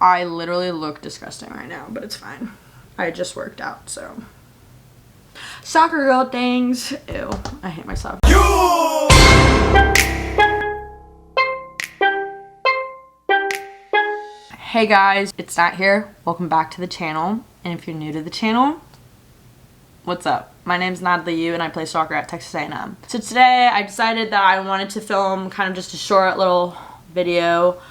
I literally look disgusting right now, but it's fine. I just worked out, so. Soccer girl things. Ew, I hate myself. Hey guys, it's Nat here. Welcome back to the channel. And if you're new to the channel, what's up? My name's Natalie Yu and I play soccer at Texas A&M. So today I decided that I wanted to film kind of just a short little video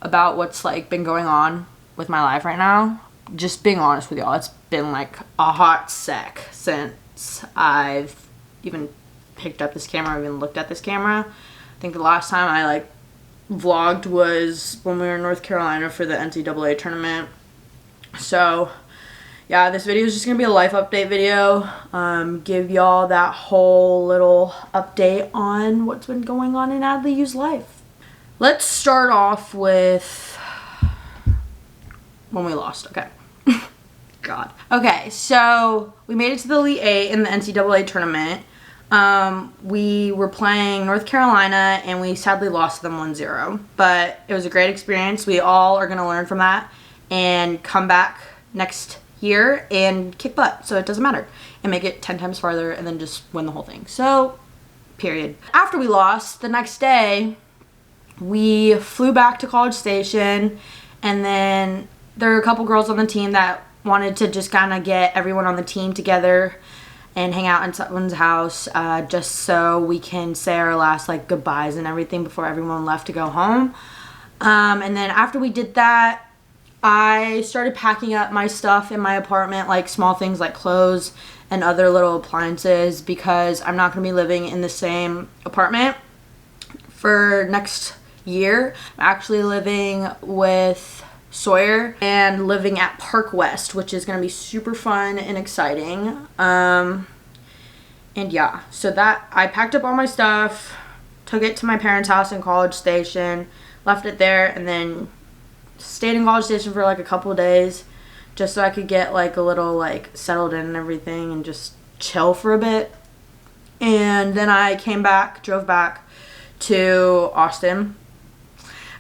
about what's like been going on with my life right now. Just being honest with y'all, it's been like a hot sec since I've even picked up this camera or even looked at this camera. I think the last time I like vlogged was when we were in North Carolina for the NCAA tournament. So yeah, this video is just gonna be a life update video. Give y'all that whole little update on what's been going on in Natalie Yu's life. Let's start off with when we lost. Okay. God. Okay, so we made it to the Elite Eight in the NCAA tournament. We were playing North Carolina and we sadly lost them 1-0, but it was a great experience. We all are going to learn from that and come back next year and kick butt, so it doesn't matter, and make it 10 times farther and then just win the whole thing. So, period. After we lost, the next day, we flew back to College Station, and then there were a couple girls on the team that wanted to just kind of get everyone on the team together and hang out in someone's house just so we can say our last like goodbyes and everything before everyone left to go home. And then after we did that, I started packing up my stuff in my apartment, like small things like clothes and other little appliances, because I'm not going to be living in the same apartment for next year. I'm actually living with Sawyer and living at Park West, which is going to be super fun and exciting. And yeah, so that I packed up all my stuff, took it to my parents' house in College Station, left it there, and then stayed in College Station for like a couple of days just so I could get like a little like settled in and everything and just chill for a bit. And then I came back, drove back to Austin.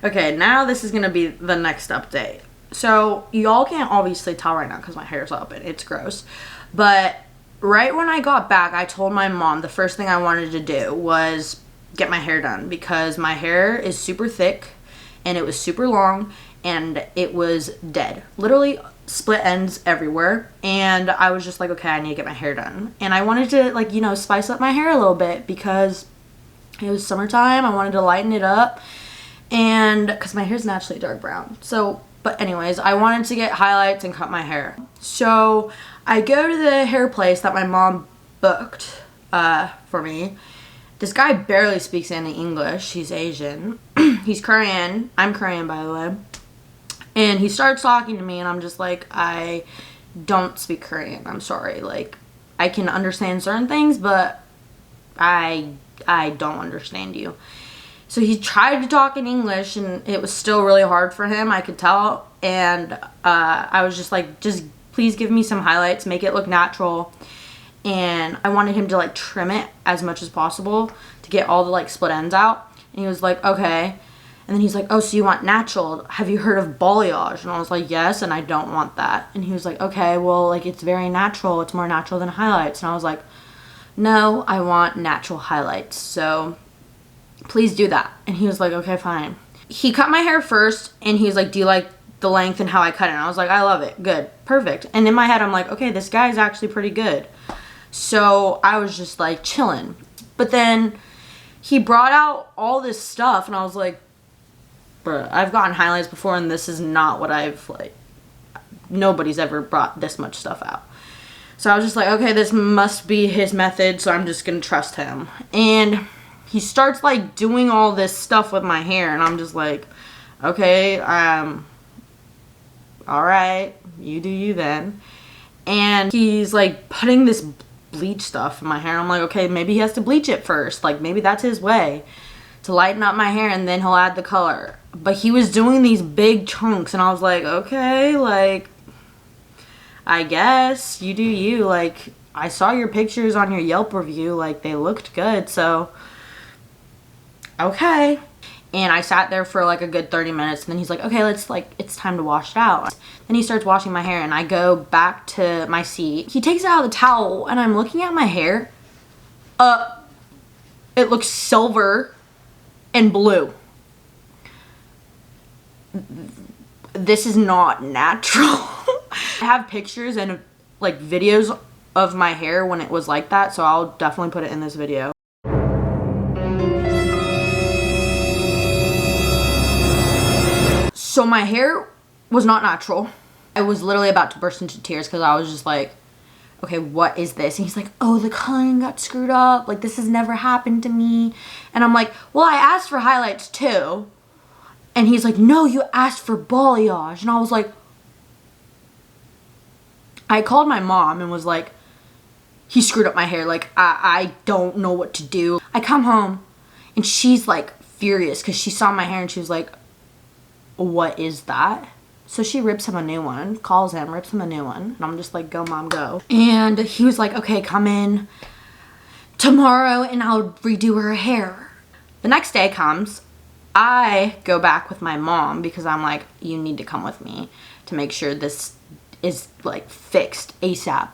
Okay, now this is going to be the next update. So, y'all can't obviously tell right now because my hair's up and it's gross. But right when I got back, I told my mom the first thing I wanted to do was get my hair done, because my hair is super thick and it was super long and it was dead. Literally split ends everywhere. And I was just like, okay, I need to get my hair done. And I wanted to, like, you know, spice up my hair a little bit because it was summertime. I wanted to lighten it up. And because my hair's naturally dark brown. So, but anyways, I wanted to get highlights and cut my hair. So I go to the hair place that my mom booked for me. This guy barely speaks any English. He's Asian. He's Korean. I'm Korean, by the way. And he starts talking to me and I'm just like, I don't speak Korean. I'm sorry. Like, I can understand certain things, but I don't understand you. So he tried to talk in English and it was still really hard for him, I could tell. And I was just like, just please give me some highlights, make it look natural. And I wanted him to like trim it as much as possible to get all the like split ends out. And he was like, okay. And then he's like, oh, so you want natural? Have you heard of balayage? And I was like, yes, and I don't want that. And he was like, okay, well, like it's very natural. It's more natural than highlights. And I was like, no, I want natural highlights. So please do that. And he was like, okay, fine. He cut my hair first and he was like, do you like the length and how I cut it? And I was like, I love it. Good. Perfect. And in my head, I'm like, okay, this guy's actually pretty good. So I was just like chilling. But then he brought out all this stuff and I was like, bruh, I've gotten highlights before and this is not what I've like, nobody's ever brought this much stuff out. So I was just like, okay, this must be his method, so I'm just gonna trust him. And he starts like doing all this stuff with my hair and I'm just like, okay, all right, you do you then. And he's like putting this bleach stuff in my hair. I'm like, okay, maybe he has to bleach it first. Like maybe that's his way to lighten up my hair and then he'll add the color. But he was doing these big chunks and I was like, okay, like I guess you do you. Like I saw your pictures on your Yelp review, like they looked good, so okay. And I sat there for like a good 30 minutes, and then he's like, okay, it's time to wash it out. Then he starts washing my hair, and I go back to my seat. He takes out the towel, and I'm looking at my hair. It looks silver and blue. This is not natural. I have pictures and like videos of my hair when it was like that, so I'll definitely put it in this video. So my hair was not natural. I was literally about to burst into tears because I was just like, okay, what is this? And he's like, oh, the coloring got screwed up. Like, this has never happened to me. And I'm like, well, I asked for highlights too. And he's like, no, you asked for balayage. And I was like, I called my mom and was like, he screwed up my hair. Like, I don't know what to do. I come home and she's like furious because she saw my hair and she was like, what is that? So she rips him a new one, calls him, rips him a new one. And I'm just like, go mom, go. And he was like, okay, come in tomorrow and I'll redo her hair. The next day comes. I go back with my mom because I'm like, you need to come with me to make sure this is like fixed ASAP.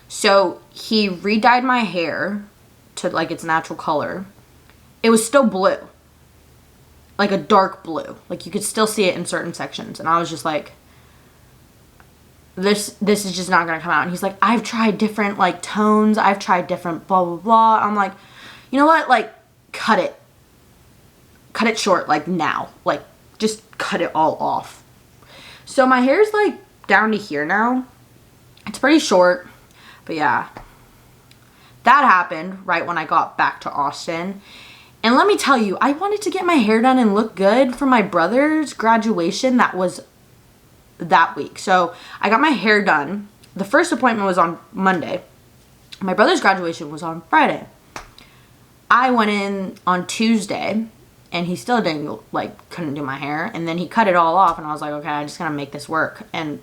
So he re-dyed my hair to like its natural color. It was still blue. Like a dark blue. Like you could still see it in certain sections. And I was just like, this is just not gonna come out. And he's like, I've tried different like tones. I've tried different blah, blah, blah. I'm like, you know what? Like, cut it. Cut it short, like now. Like, just cut it all off. So my hair's like down to here now. It's pretty short. But yeah. That happened right when I got back to Austin. And let me tell you, I wanted to get my hair done and look good for my brother's graduation that was that week. So I got my hair done. The first appointment was on Monday. My brother's graduation was on Friday. I went in on Tuesday and he still couldn't do my hair. And then he cut it all off and I was like, okay, I'm just gonna make this work. And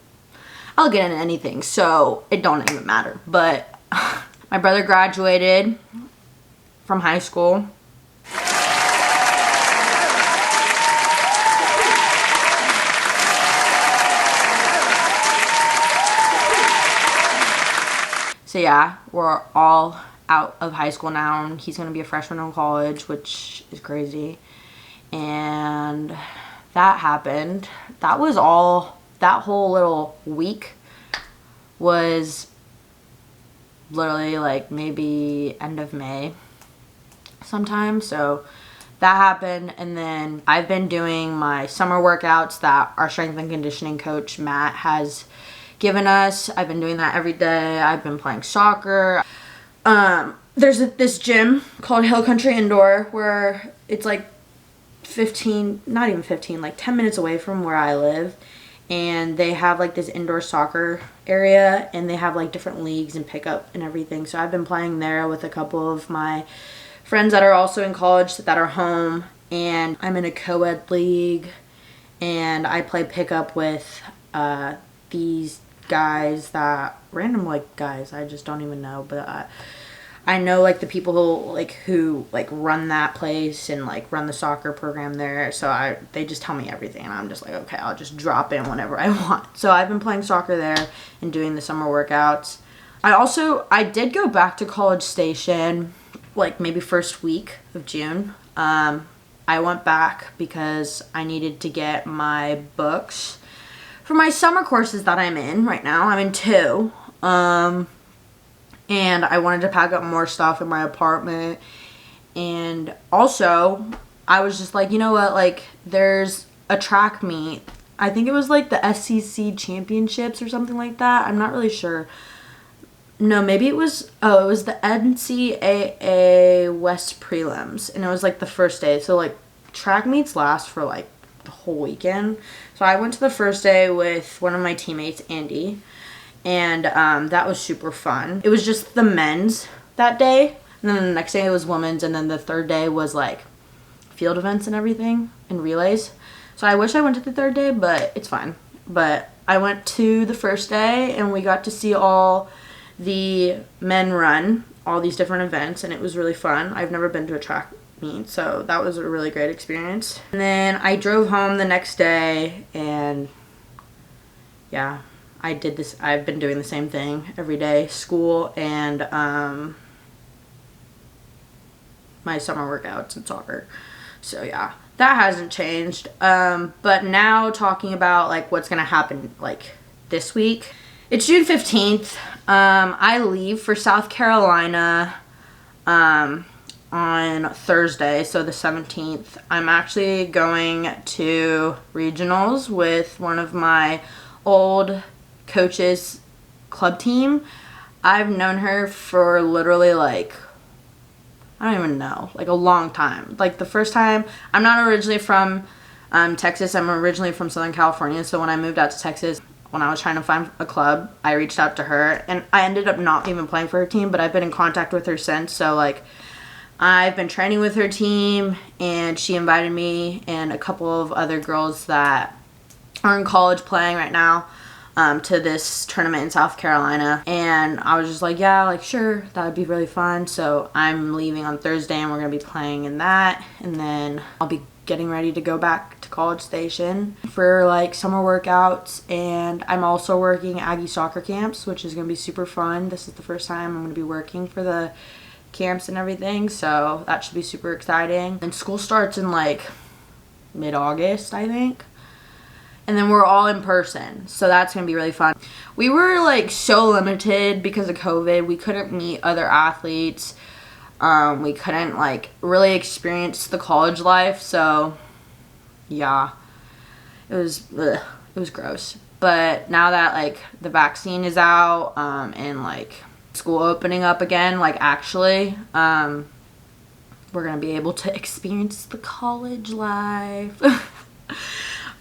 I'll get into anything, so it don't even matter. But my brother graduated from high school. So yeah, we're all out of high school now, and he's going to be a freshman in college, which is crazy. And that happened. That was all, that whole little week was literally like maybe end of May sometime. So that happened, and then I've been doing my summer workouts that our strength and conditioning coach, Matt, has given us. I've been doing that every day. I've been playing soccer. There's this gym called Hill Country Indoor where it's like 15, not even 15, like 10 minutes away from where I live. And they have like this indoor soccer area, and they have like different leagues and pickup and everything. So I've been playing there with a couple of my friends that are also in college that are home. And I'm in a co-ed league, and I play pickup with these guys that random like guys I just don't even know, but I know like the people who run that place and like run the soccer program there. So they just tell me everything, and I'm just like, okay, I'll just drop in whenever I want. So I've been playing soccer there and doing the summer workouts. I did go back to College Station like maybe first week of June. I went back because I needed to get my books for my summer courses that I'm in right now. I'm in 2. And I wanted to pack up more stuff in my apartment. And also, I was just like, you know what? Like, there's a track meet. I think it was like the SEC championships or something like that. I'm not really sure. No, maybe it was the NCAA West prelims. And it was like the first day. So like track meets last for like the whole weekend. So I went to the first day with one of my teammates, Andy, and that was super fun. It was just the men's that day, and then the next day it was women's, and then the third day was like field events and everything and relays. So I wish I went to the third day, but it's fine. But I went to the first day, and we got to see all the men run all these different events, and it was really fun. I've never been to a track meet. So that was a really great experience. And then I drove home the next day, and yeah, I've been doing the same thing every day, school and my summer workouts and soccer. So yeah, that hasn't changed. But now talking about like what's gonna happen like this week. It's June 15th. I leave for South Carolina on Thursday, so the 17th. I'm actually going to regionals with one of my old coaches' club team. I've known her for literally like, I don't even know, like a long time. Like the first time, I'm not originally from Texas. I'm originally from Southern California. So when I moved out to Texas, when I was trying to find a club, I reached out to her, and I ended up not even playing for her team, but I've been in contact with her since. So like, I've been training with her team, and she invited me and a couple of other girls that are in college playing right now to this tournament in South Carolina. And I was just like, yeah, like sure, that would be really fun. So I'm leaving on Thursday, and we're gonna be playing in that, and then I'll be getting ready to go back to College Station for like summer workouts. And I'm also working Aggie soccer camps, which is gonna be super fun. This is the first time I'm gonna be working for the camps and everything, so that should be super exciting. And school starts in like mid-August, I think, and then we're all in person, so that's gonna be really fun. We were like so limited because of COVID. We couldn't meet other athletes. We couldn't like really experience the college life, so yeah, it was gross. But now that like the vaccine is out and like school opening up again, like actually we're gonna be able to experience the college life.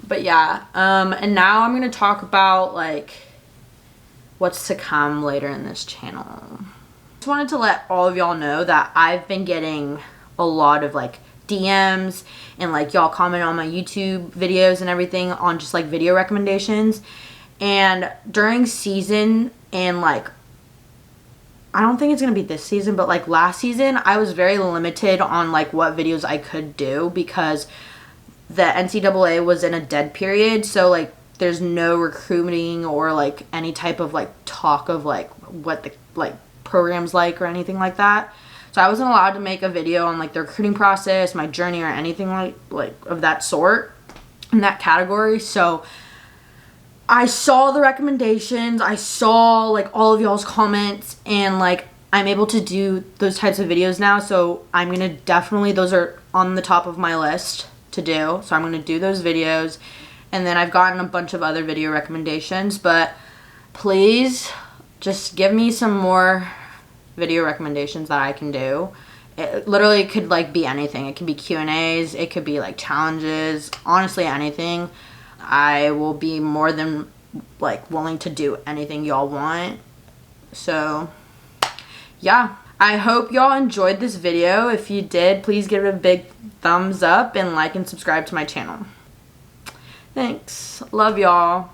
But yeah, and now I'm gonna talk about like what's to come later in this channel. Just wanted to let all of y'all know that I've been getting a lot of like DMs and like y'all comment on my YouTube videos and everything on just like video recommendations. And during season, and like I don't think it's gonna be this season, but like last season, I was very limited on like what videos I could do because the NCAA was in a dead period. So like there's no recruiting or like any type of like talk of like what the like programs like or anything like that. So I wasn't allowed to make a video on like the recruiting process, my journey, or anything like of that sort in that category. So I saw the recommendations, I saw like all of y'all's comments, and like I'm able to do those types of videos now. So I'm gonna definitely, those are on the top of my list to do. So I'm gonna do those videos. And then I've gotten a bunch of other video recommendations, but please just give me some more video recommendations that I can do. It literally could like be anything. It can be Q&As, it could be like challenges, honestly anything. I will be more than like willing to do anything y'all want. So yeah, I hope y'all enjoyed this video. If you did, please give it a big thumbs up and like and subscribe to my channel. Thanks. Love y'all.